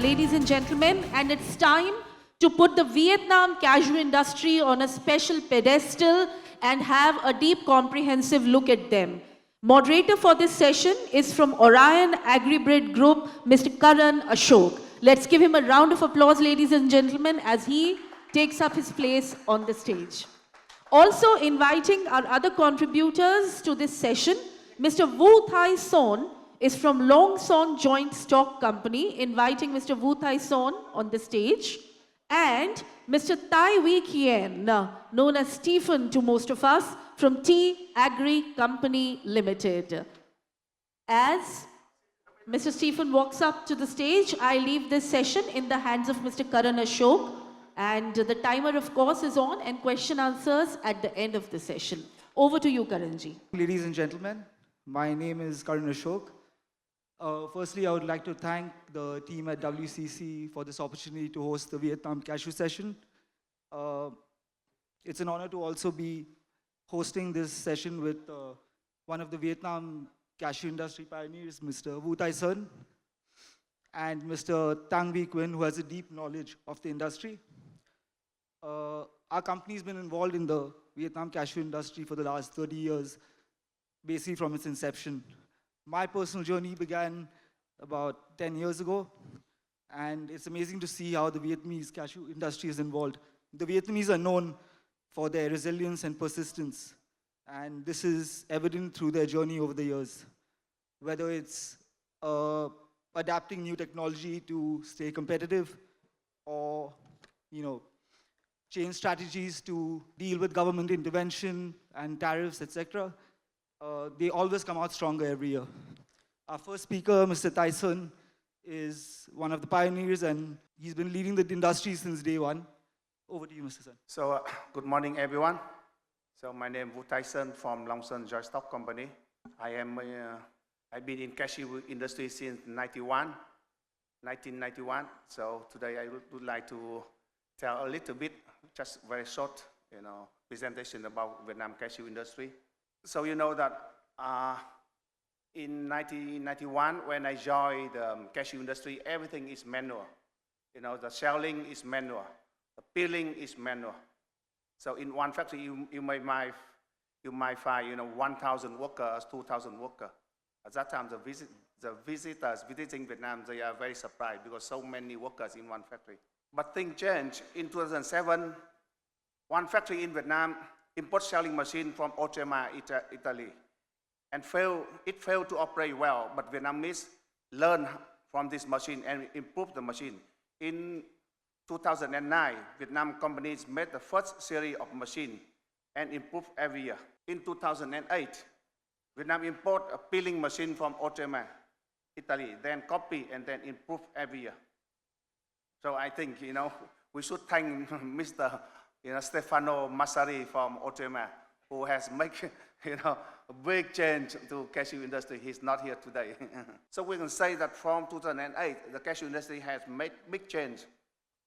ladies and gentlemen, and it's time to put the Vietnam cashew industry on a special pedestal and have a deep, comprehensive look at them. Moderator for this session is from Orion Agribid Group, Mr. Karan Ashok. Let's give him a round of applause, ladies and gentlemen, as he takes up his place on the stage. Also inviting our other contributors to this session, Mr. Wu Thai Son is from Long Son Joint Stock Company, inviting Mr. Wu Thai Son on the stage, and Mr. Tai Wee Quyen, known as Stephen to most of us, from T-Agri Company Limited. As Mr. Stephen walks up to the stage, I leave this session in the hands of Mr. Karan Ashok, and the timer, of course, is on, and question answers at the end of the session. Over to you, Karanji. Ladies and gentlemen, my name is Karan Ashok. Firstly, I would like to thank the team at WCC for this opportunity to host the Vietnam Cashew session. It's an honor to also be hosting this session with one of the Vietnam cashew industry pioneers, Mr. Wu Tai Son, and Mr. Tang Quyen, who has a deep knowledge of the industry. Our company has been involved in the Vietnam cashew industry for the last 30 years, basically from its inception. My personal journey began about 10 years ago, and it's amazing to see how the Vietnamese cashew industry is involved. The Vietnamese are known for their resilience and persistence, and this is evident through their journey over the years. Whether it's adapting new technology to stay competitive, or change strategies to deal with government intervention and tariffs, etc., they always come out stronger every year. Our first speaker, Mr. Tai Son, is one of the pioneers, and he's been leading the industry since day one. Over to you, Mr. Son. So, good morning, everyone. So, my name is Wu Tai Son from Long Son Joint Stock Company. I've been in cashew industry since 1991. So, today I would like to tell a little bit, just very short, presentation about Vietnam cashew industry. So you know that in 1991, when I joined the cashew industry, everything is manual. The shelling is manual, the peeling is manual. So in one factory, you might find 1,000 workers, 2,000 workers. At that time, the visitors visiting Vietnam, they are very surprised because so many workers in one factory. But things changed. In 2007, one factory in Vietnam import shelling machine from Orion, Italy, and it failed to operate well, but Vietnamese learned from this machine and improved the machine. In 2009, Vietnam companies made the first series of machine and improved every year. In 2008, Vietnam import a peeling machine from Orion, Italy, then copy and then improve every year. So I think, we should thank Mr. Stefano Massari from Orion, who has made, a big change to cashew industry. He's not here today. So we can say that from 2008, the cashew industry has made big change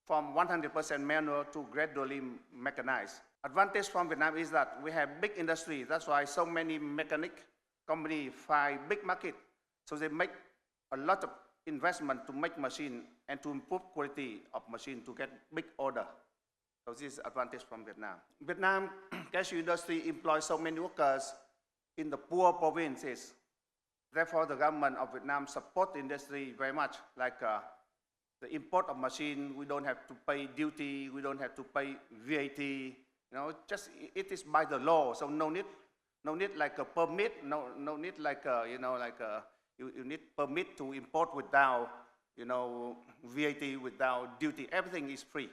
from 100% manual to gradually mechanized. Advantage from Vietnam is that we have big industry. That's why so many mechanic companies find big market. So they make a lot of investment to make machine and to improve quality of machine to get big order. So this is advantage from Vietnam. Vietnam cashew industry employs so many workers in the poor provinces. Therefore, the government of Vietnam support the industry very much. Like the import of machine, we don't have to pay duty, we don't have to pay VAT. Just it is by the law. So no need like a permit. No need like you need permit to import without VAT, without duty. Everything is free.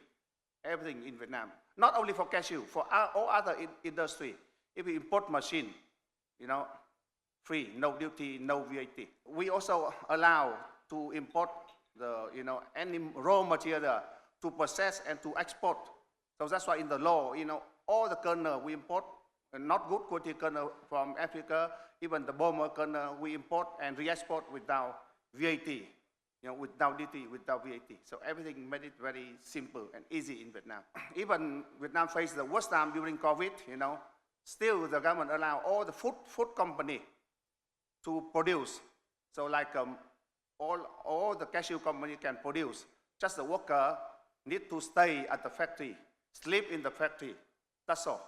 Everything in Vietnam. Not only for cashew, for all other industry. If we import machine, free, no duty, no VAT. We also allow to import the any raw material to process and to export. So that's why in the law, all the kernel we import, not good quality kernel from Africa, even the bomber kernel we import and re-export without VAT. Without duty, without VAT. So everything made it very simple and easy in Vietnam. Even Vietnam faced the worst time during COVID, still the government allow all the food company to produce. So like all the cashew company can produce. Just the worker need to stay at the factory, sleep in the factory. That's all.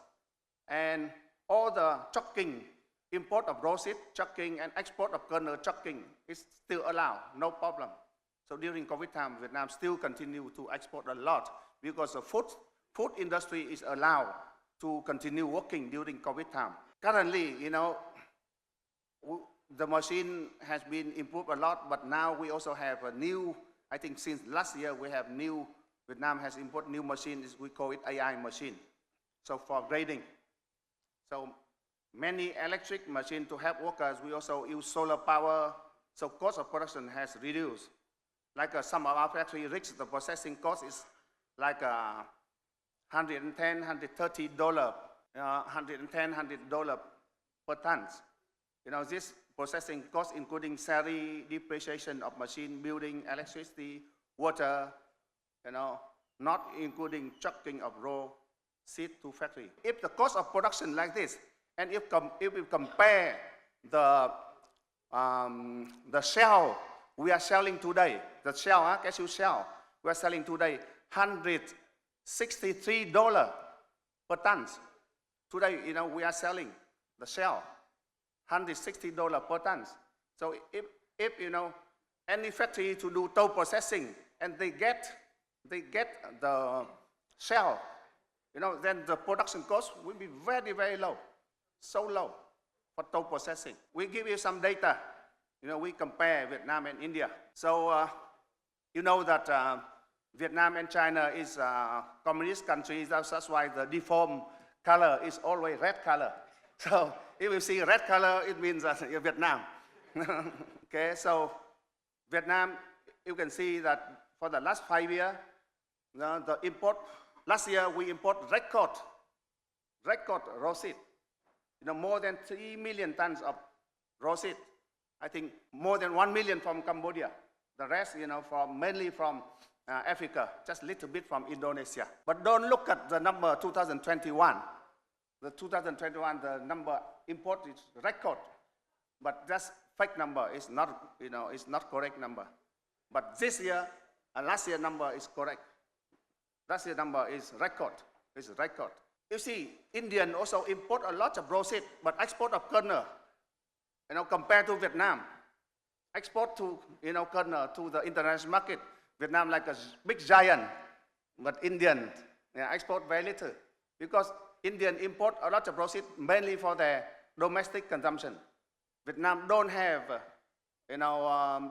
And all the chucking, import of raw seed chucking and export of kernel chucking is still allowed, no problem. So during COVID time, Vietnam still continue to export a lot because the food industry is allowed to continue working during COVID time. Currently, the machine has been improved a lot, but now we also have a new, I think since last year we have new, Vietnam has imported new machines, we call it AI machine. So for grading. So many electric machines to help workers, we also use solar power, so cost of production has reduced. Like some of our factory rigs, the processing cost is like $110, $130, $110 per ton. This processing cost, including salary, depreciation of machine, building, electricity, water, not including trucking of raw seed to factory. If the cost of production like this, and if we compare the shell we are selling today, the shell, cashew shell, we are selling today $163 per ton. Today, we are selling the shell, $160 per ton. So if any factory to do toll processing and they get the shell, then the production cost will be very, very low, so low for toll processing. We give you some data. We compare Vietnam and India. So that Vietnam and China is communist countries. That's why the default color is always red color. So if you see red color, it means that you're Vietnam. Okay, so Vietnam, you can see that for the last 5 years, the import, last year we import record raw seed. More than 3 million tons of raw seed. I think more than 1 million from Cambodia. The rest, mainly from Africa, just a little bit from Indonesia. But don't look at the number 2021. The 2021, the number import is record, but that's fake number. It's not, it's not correct number. But this year, last year number is correct. Last year number is record. It's record. You see, Indian also import a lot of raw seed, but export of kernel, compared to Vietnam, export to, kernel to the international market. Vietnam like a big giant, but Indian export very little because Indian import a lot of raw seed mainly for their domestic consumption. Vietnam don't have,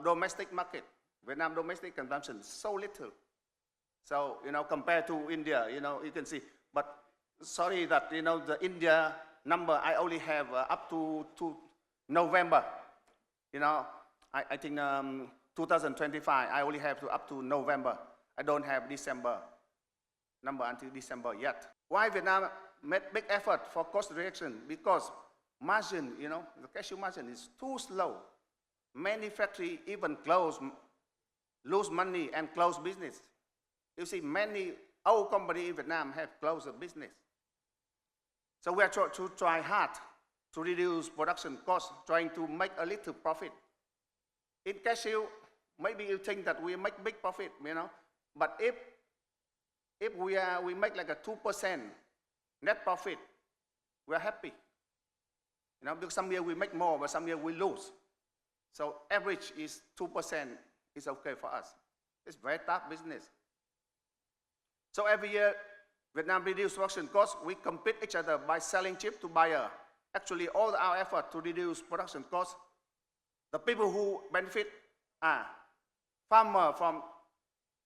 domestic market. Vietnam domestic consumption is so little. So, compared to India, you can see. But sorry that, the India number I only have up to November. I think 2025, I only have up to November. I don't have December number until December yet. Why Vietnam made big effort for cost reduction? Because margin, the cashew margin is too slow. Many factories even lose money and close business. You see, many old companies in Vietnam have closed the business. So we are to try hard to reduce production costs, trying to make a little profit. In cashew, maybe you think that we make big profit, but if we make like a 2% net profit, we're happy. Because some year we make more, but some year we lose. So average is 2% is okay for us. It's very tough business. So every year, Vietnam reduce production costs. We compete each other by selling cheap to buyer. Actually, all our effort to reduce production costs, the people who benefit are farmers from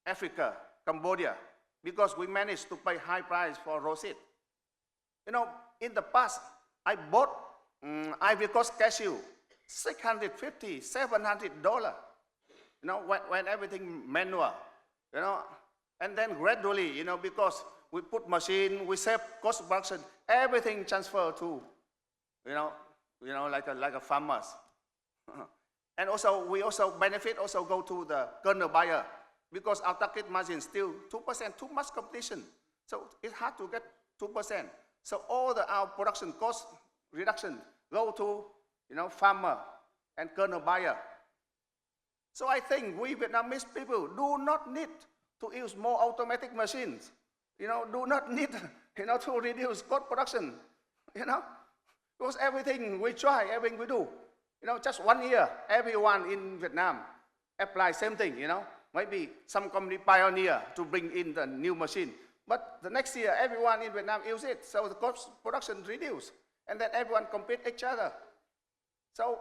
Africa, Cambodia, because we managed to pay high price for raw seed. In the past, I bought Ivory Coast cashew, $650, $700. When everything manual, and then gradually, because we put machine, we save cost of production, everything transfer to, like a farmers. And also, we also benefit, also go to the kernel buyer, because our target margin is still 2%, too much competition. So it's hard to get 2%. So all our production cost reduction go to, farmer and kernel buyer. So I think we Vietnamese people do not need to use more automatic machines. Do not need, to reduce cost production, because everything we try, everything we do, just 1 year, everyone in Vietnam apply same thing, maybe some company pioneer to bring in the new machine. But the next year, everyone in Vietnam use it, so the cost production reduce, and then everyone compete each other. So,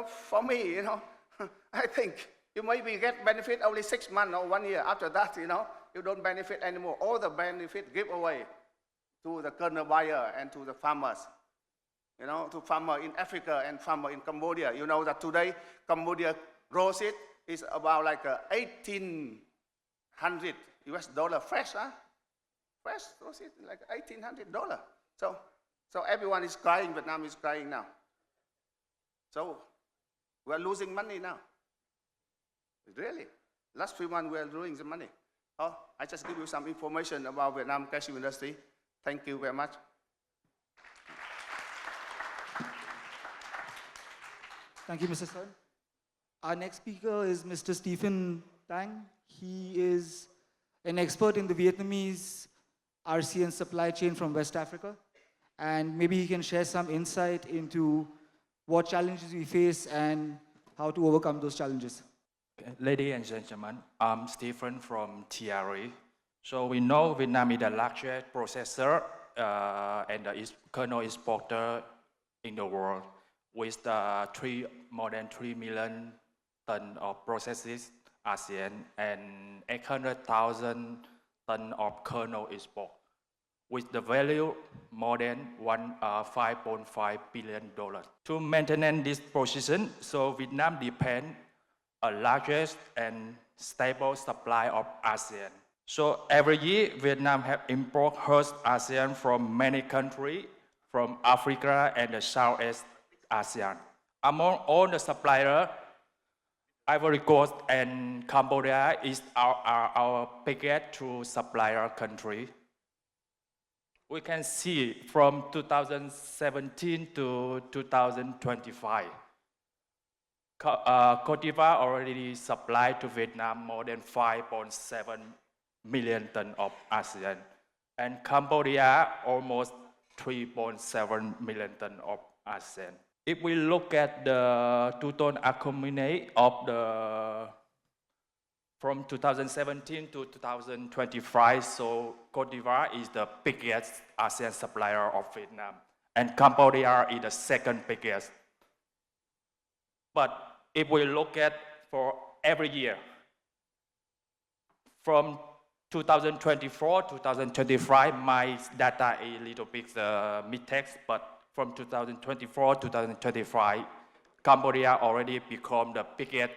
for me, I think you maybe get benefit only 6 months or 1 year. After that, you don't benefit anymore. All the benefit give away to the kernel buyer and to the farmers. To farmer in Africa and farmer in Cambodia. You know that today, Cambodia grows it is about like $1,800 fresh, huh? Fresh, grows it like $1,800. So everyone is crying, Vietnam is crying now. So we're losing money now. Really, last few months we are losing the money. Oh, I just give you some information about Vietnam cashew industry. Thank you very much. Thank you, Mr. Sun. Our next speaker is Mr. Stephen Tang. He is an expert in the Vietnamese RCN supply chain from West Africa. And maybe he can share some insight into what challenges we face and how to overcome those challenges. Ladies and gentlemen, I'm Stephen from T-Agri. So we know Vietnam is the largest processor and the kernel exporter in the world, with more than 3 million tons of processes ASEAN and 800,000 tons of kernel export, with the value more than $5.5 billion. To maintain this position, so Vietnam depends a largest and stable supply of ASEAN. So every year, Vietnam have import host ASEAN from many countries, from Africa and the Southeast ASEAN. Among all the suppliers, Ivory Coast and Cambodia is our biggest true supplier country. We can see from 2017 to 2025, Cote d'Ivoire already supplied to Vietnam more than 5.7 million tons of ASEAN, and Cambodia almost 3.7 million tons of ASEAN. If we look at the total accumulate of from 2017 to 2025, so Cote d'Ivoire is the biggest ASEAN supplier of Vietnam, and Cambodia is the second biggest. But if we look at for every year, from 2024 to 2025, my data is a little bit mid-text, but from 2024 to 2025, Cambodia already become the biggest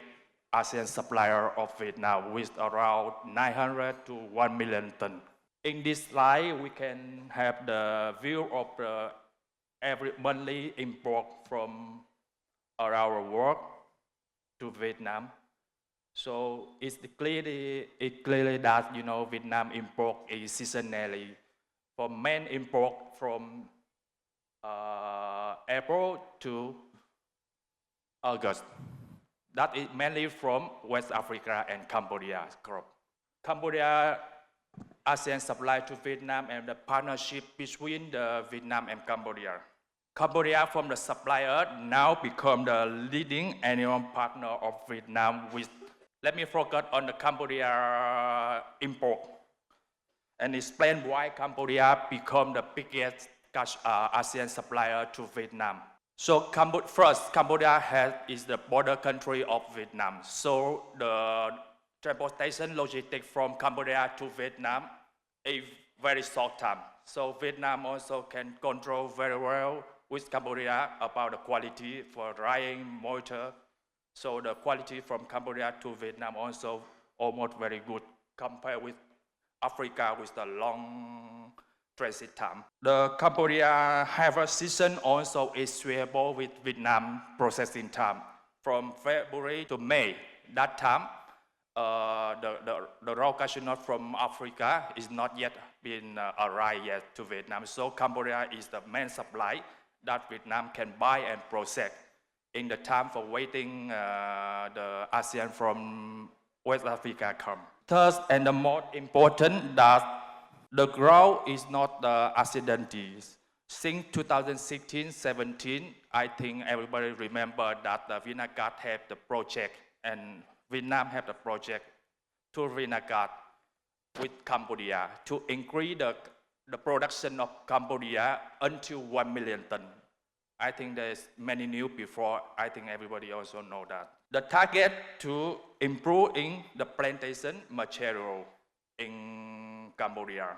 ASEAN supplier of Vietnam with around 900 to 1 million tons. In this slide, we can have the view of every monthly import from around the world to Vietnam. So it clearly that Vietnam import is seasonally. For main import from April to August. That is mainly from West Africa and Cambodia crop. Cambodia ASEAN supply to Vietnam and the partnership between the Vietnam and Cambodia. Cambodia from the supplier now become the leading annual partner of Vietnam with, let me focus on the Cambodia import and explain why Cambodia become the biggest ASEAN supplier to Vietnam. So first, Cambodia is the border country of Vietnam. So the transportation logistics from Cambodia to Vietnam is very short time. So Vietnam also can control very well with Cambodia about the quality for drying, moisture. So the quality from Cambodia to Vietnam also almost very good compared with Africa with the long transit time. The Cambodia harvest season also is suitable with Vietnam processing time from February to May. That time, the raw cashew nut from Africa is not yet been arrived yet to Vietnam. So Cambodia is the main supply that Vietnam can buy and process in the time for waiting the ASEAN from West Africa come. Third, and the most important, that the growth is not accidental. Since 2016-17, I think everybody remember that the Vinagat have the project and Vietnam have the project to Vinagat with Cambodia to increase the production of Cambodia until 1 million ton. I think there's many new before. I think everybody also know that. The target to improve in the plantation material in Cambodia.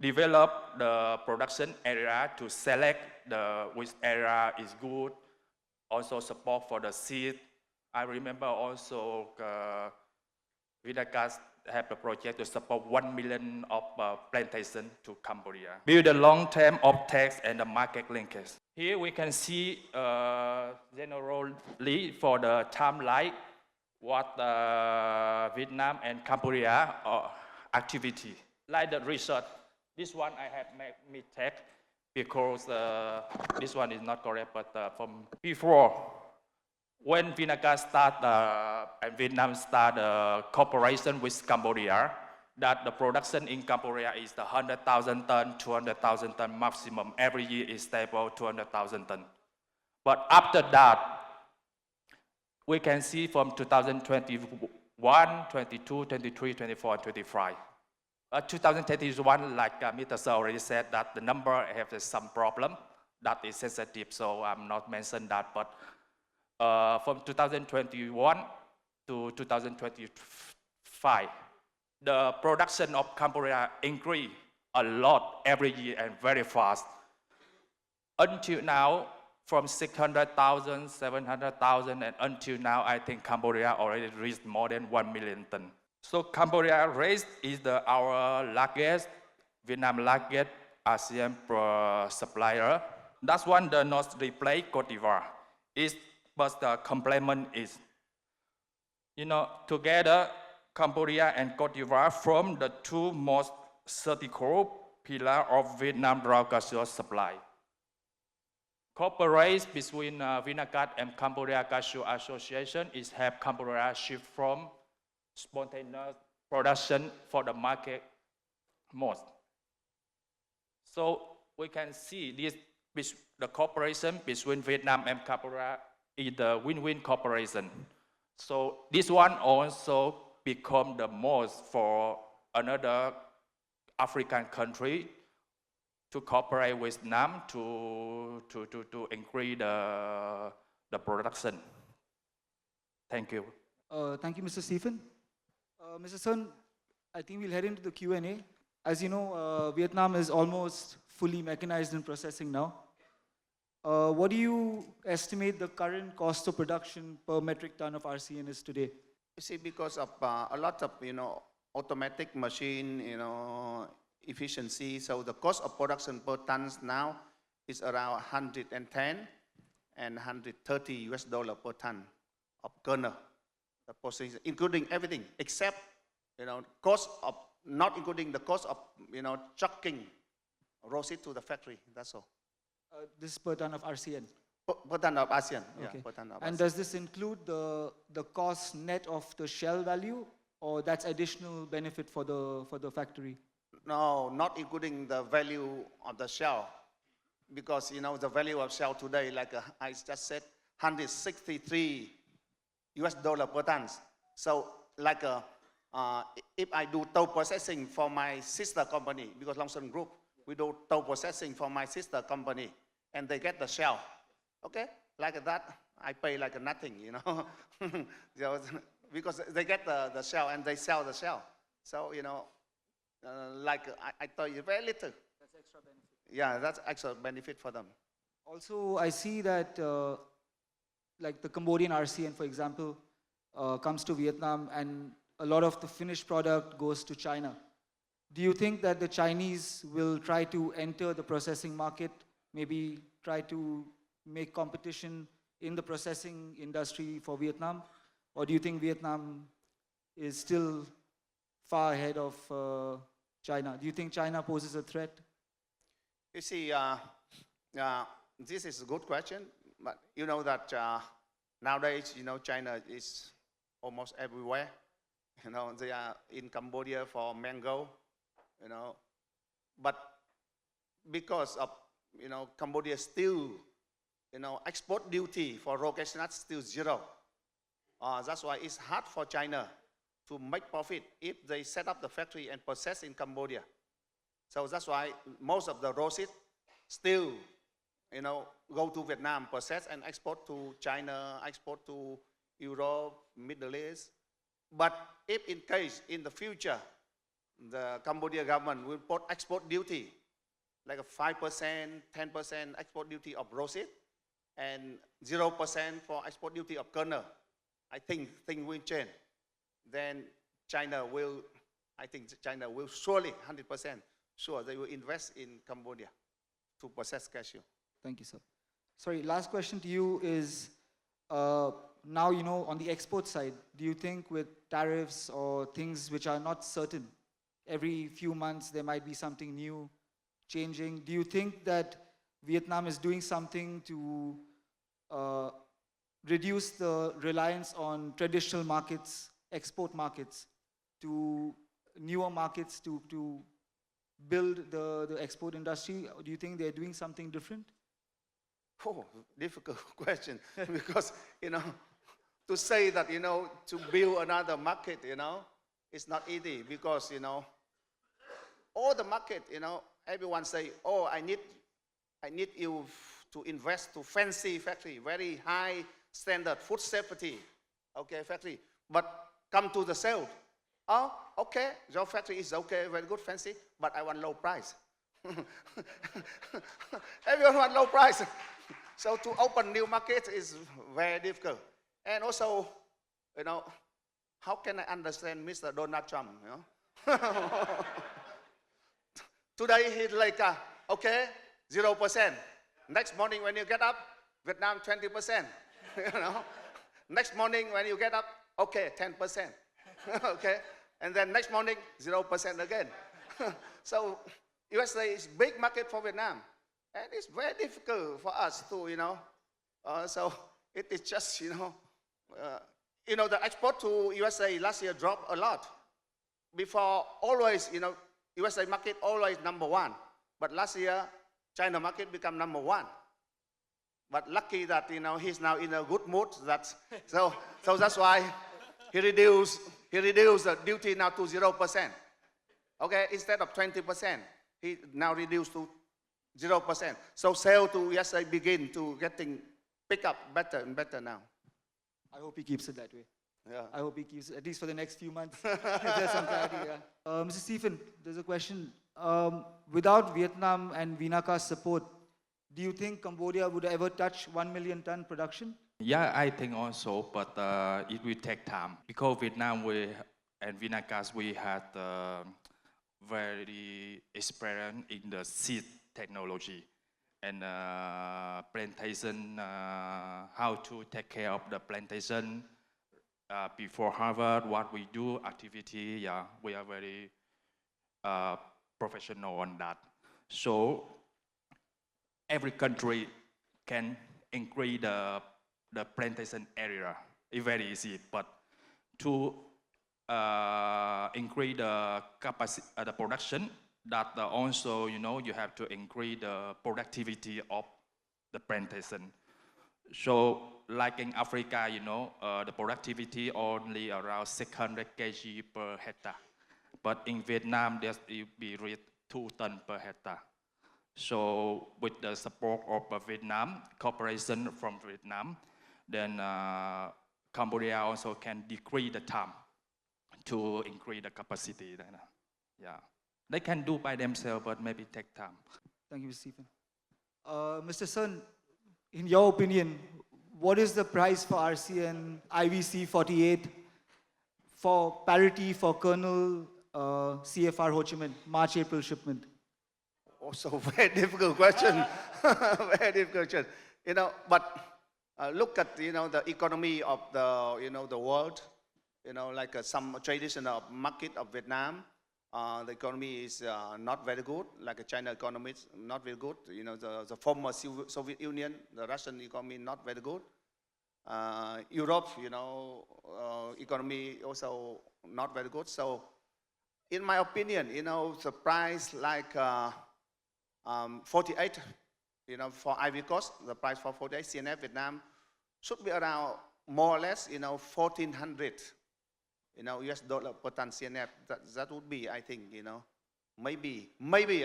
Develop the production area to select which area is good. Also support for the seed. I remember also Vinagas have the project to support 1 million of plantation to Cambodia. Build a long-term uptakes and the market linkage. Here we can see generally for the timeline what Vietnam and Cambodia activity. Like the research, this one I have made mistake because this one is not correct, but from before, when Vinagas start and Vietnam start cooperation with Cambodia, that the production in Cambodia is the 100,000 ton, 200,000 ton maximum. Every year is stable 200,000 ton. But after that, we can see from 2021, 22, 23, 24, and 25. 2021, like Mr. Sir already said, that the number have some problem that is sensitive, so I'm not mentioning that. But from 2021 to 2025, the production of Cambodia increased a lot every year and very fast. Until now, from 600,000, 700,000, and until now, I think Cambodia already reached more than 1 million ton. So Cambodia rice is our largest, Vietnam largest ASEAN supplier. That's one does not replace Cote d'Ivoire. But the complement is, together, Cambodia and Cote d'Ivoire form the two most critical pillars of Vietnam raw cashew supply. Cooperation between Vinagat and Cambodia Cashew Association is help Cambodia shift from spontaneous production for the market most. So we can see the cooperation between Vietnam and Cambodia is the win-win cooperation. So this one also become the most for another African country to cooperate with Vietnam to increase the production. Thank you. Thank you, Mr. Stephen. Mr. Sun, I think we'll head into the Q&A. As you know, Vietnam is almost fully mechanized in processing now. What do you estimate the current cost of production per metric ton of RCN is today? You see, because of a lot of, automatic machine, efficiency, so the cost of production per tons now is around 110 and 130 US dollar per ton of kernel, the processing, including everything except, cost of, not including the cost of, trucking raw seed to the factory. That's all. This is per ton of RCN. Per ton of ASEAN. Okay. Yeah, per ton of And ASEAN. does this include the cost net of the shell value, or that's additional benefit for the factory? No, not including the value of the shell, because the value of shell today, like I just said, 163 US dollar per ton. So like if I do toll processing for my sister company, because Longson Group, we do toll processing for my sister company, and they get the shell. Okay, like that, I pay like nothing, because they get the shell and they sell the shell. So, like I told you, very little. That's extra benefit. Yeah, that's extra benefit for them. Also, I see that like the Cambodian RCN, for example, comes to Vietnam, and a lot of the finished product goes to China. Do you think that the Chinese will try to enter the processing market, maybe try to make competition in the processing industry for Vietnam? Or do you think Vietnam is still far ahead of China? Do you think China poses a threat? You see, this is a good question, but you know that nowadays, China is almost everywhere. You know, they are in Cambodia for mango, you know, but because of, you know, Cambodia still, you know, export duty for raw cashew nuts still zero. That's why it's hard for China to make profit if they set up the factory and process in Cambodia. So that's why most of the raw seed still, you know, go to Vietnam, process and export to China, export to Europe, Middle East. But if in case in the future, the Cambodia government will put export duty, like a 5%, 10% export duty of raw seed, and 0% for export duty of kernel, I think things will change. Then China will, I think China will surely, 100%, sure, they will invest in Cambodia to process cashew. Thank you, sir. Sorry, last question to you is, now, you know, on the export side, do you think with tariffs or things which are not certain, every few months there might be something new changing, do you think that Vietnam is doing something to reduce the reliance on traditional markets, export markets, to newer markets to build the export industry? Do you think they're doing something different? Oh, difficult question, because, you know, to say that, you know, to build another market, you know, it's not easy, because, you know, all the market, you know, everyone say, oh, I need you to invest to fancy factory, very high standard food safety, okay, factory. But come to the sale, oh, okay, your factory is okay, very good, fancy, but I want low price. Everyone want low price. So to open new markets is very difficult. And also, you know, how can I understand Mr. Donald Trump, you know? Today he's like, okay, 0%. Next morning when you get up, Vietnam 20%. You know? Next morning when you get up, okay, 10%. Okay? And then next morning, 0% again. So USA is big market for Vietnam. And it's very difficult for us to, you know, so it is just, you know, the export to USA last year dropped a lot. Before, always, you know, USA market always number one. But last year, China market become number one. But lucky that, you know, he's now in a good mood. So that's why he reduced the duty now to 0%. Okay, instead of 20%, he now reduced to 0%. So sale to USA begin to getting pick up better and better now. I hope he keeps it that way. Yeah. I hope he keeps it, at least for the next few months. If there's some clarity, yeah. Mr. Stephen, there's a question. Without Vietnam and Vinaca's support, do you think Cambodia would ever touch 1 million ton production? Yeah, I think also, but it will take time, because Vietnam and Vinacas, we had very experience in the seed technology and plantation, how to take care of the plantation before harvest, what we do, activity, yeah, we are very professional on that. So every country can increase the plantation area. It's very easy, but to increase the capacity, the production, that also, you know, you have to increase the productivity of the plantation. So like in Africa, you know, the productivity only around 600 kg per hectare. But in Vietnam, it will be reached 2 tons per hectare. So with the support of Vietnam, cooperation from Vietnam, then Cambodia also can decrease the time to increase the capacity. Yeah. They can do by themselves, but maybe take time. Thank you, Mr. Stephen. Mr. Sun, in your opinion, what is the price for RC and IVC 48 for parity for kernel CFR Ho Chi Minh, March-April shipment? Also very difficult question. Very difficult question. You know, but look at, you know, the economy of the, you know, the world. You know, like some traditional market of Vietnam. The economy is not very good, like a China economy is not very good. You know, the former Soviet Union, the Russian economy not very good. Europe, economy also not very good. So in my opinion, the price like 48, for Ivory Coast, the price for 48 CNF Vietnam should be around more or less, 1,400, US dollar per ton CNF. That would be, I think, maybe,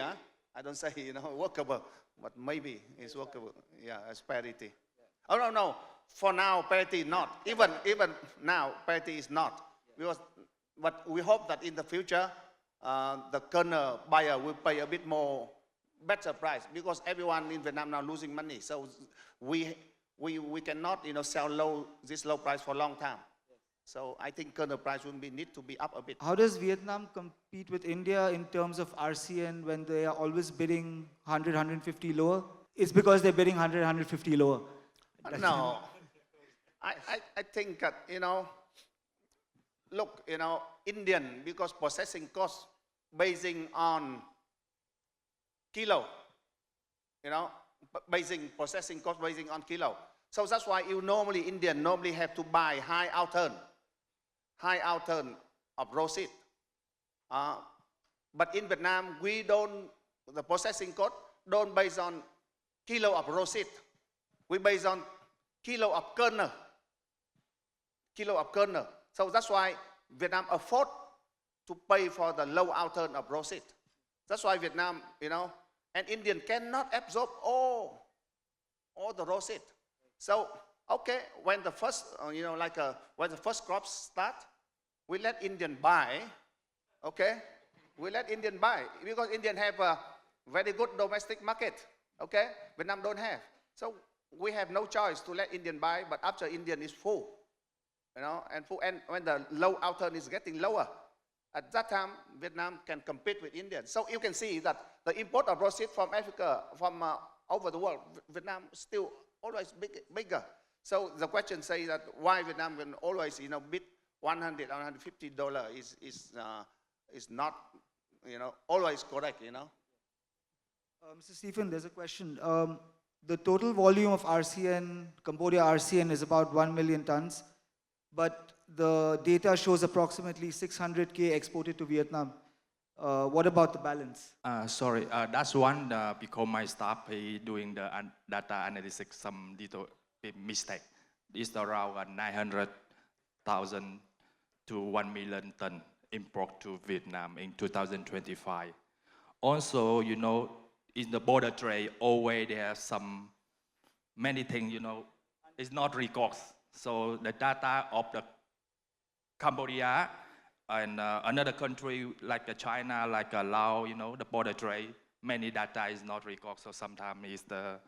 I don't say, workable, but maybe it's workable. Yeah, as parity. Oh, no. For now, parity not. Even now, parity is not. Because, but we hope that in the future, the kernel buyer will pay a bit more, better price, because everyone in Vietnam now losing money. So we cannot, sell this low price for a long time. So I think kernel price will need to be up a bit. How does Vietnam compete with India in terms of RCN when they are always bidding 100, 150 lower? It's because they're bidding 100, 150 lower. No, I think that, look, Indian, because processing cost basing on kilo, processing cost basing on kilo. So that's why Indian normally have to buy high outturn of raw seed. But in Vietnam, the processing cost don't based on kilo of raw seed. We based on kilo of kernel. So that's why Vietnam afford to pay for the low outturn of raw seed. That's why Vietnam, and Indian cannot absorb all the raw seed. So, okay, when the first, when the first crops start, we let Indian buy, okay? We let Indian buy, because Indian have a very good domestic market, okay? Vietnam don't have. So, we have no choice to let Indian buy, but after Indian is full, and when the low outturn is getting lower, at that time, Vietnam can compete with India. So you can see that the import of raw seed from Africa, from over the world, Vietnam still always bigger. So the question says that why Vietnam will always, bid $100, $150 is not, always correct, Mr. Stephen, there's a question. The total volume of RCN, Cambodia RCN, is about 1 million tons, but the data shows approximately 600K exported to Vietnam. What about the balance? Sorry, that's one because my staff doing the data analysis, some little mistake. It's around 900,000 to 1 million ton import to Vietnam in 2025. Also, in the border trade, always there are many things, it's not recorded. So the data of the Cambodia and another country like China, like Laos, the border trade, many data is not recorded, so sometimes it's the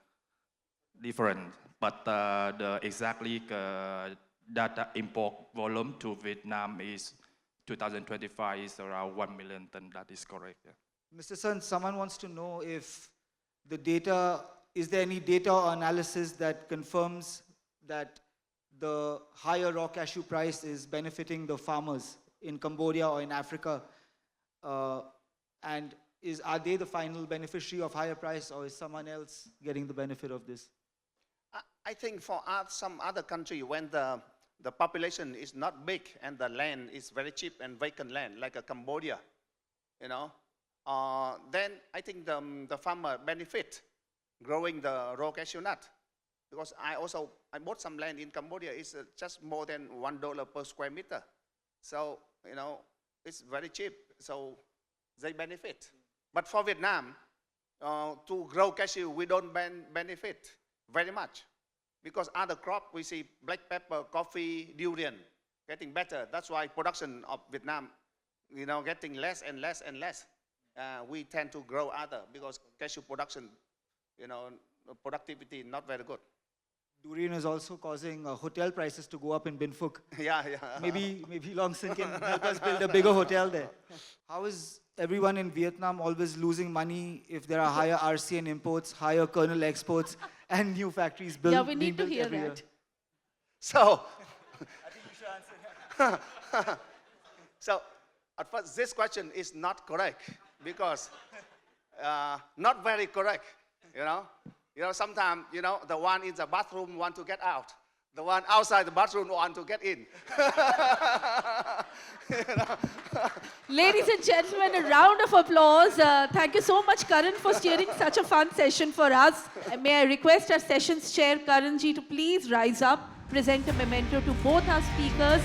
different. But the exactly data import volume to Vietnam is 2025 is around 1 million ton. That is correct. Yeah. Mr. Sun, someone wants to know if the data, is there any data or analysis that confirms that the higher raw cashew price is benefiting the farmers in Cambodia or in Africa? And are they the final beneficiary of higher price, or is someone else getting the benefit of this? I think for some other country, when the population is not big and the land is very cheap and vacant land, like Cambodia, then I think the farmer benefit growing the raw cashew nut. Because I bought some land in Cambodia, it's just more than $1 per square meter. So, it's very cheap, so they benefit. But for Vietnam, to grow cashew, we don't benefit very much. Because other crop, we see black pepper, coffee, durian, getting better. That's why production of Vietnam, getting less and less and less. We tend to grow other, because cashew production, productivity not very good. Durian is also causing hotel prices to go up in Bin Phuc. Yeah. Maybe Long Son can help us build a bigger hotel there. How is everyone in Vietnam always losing money if there are higher RCN imports, higher kernel exports, and new factories built? Yeah, we need to hear that. So, I think you should answer. So, at first, this question is not correct, because not very correct, sometimes, the one in the bathroom want to get out. The one outside the bathroom want to get in. Ladies and gentlemen, a round of applause. Thank you so much, Karan, for steering such a fun session for us. And may I request our sessions chair, Karan ji, to please rise up, present a memento to both our speakers,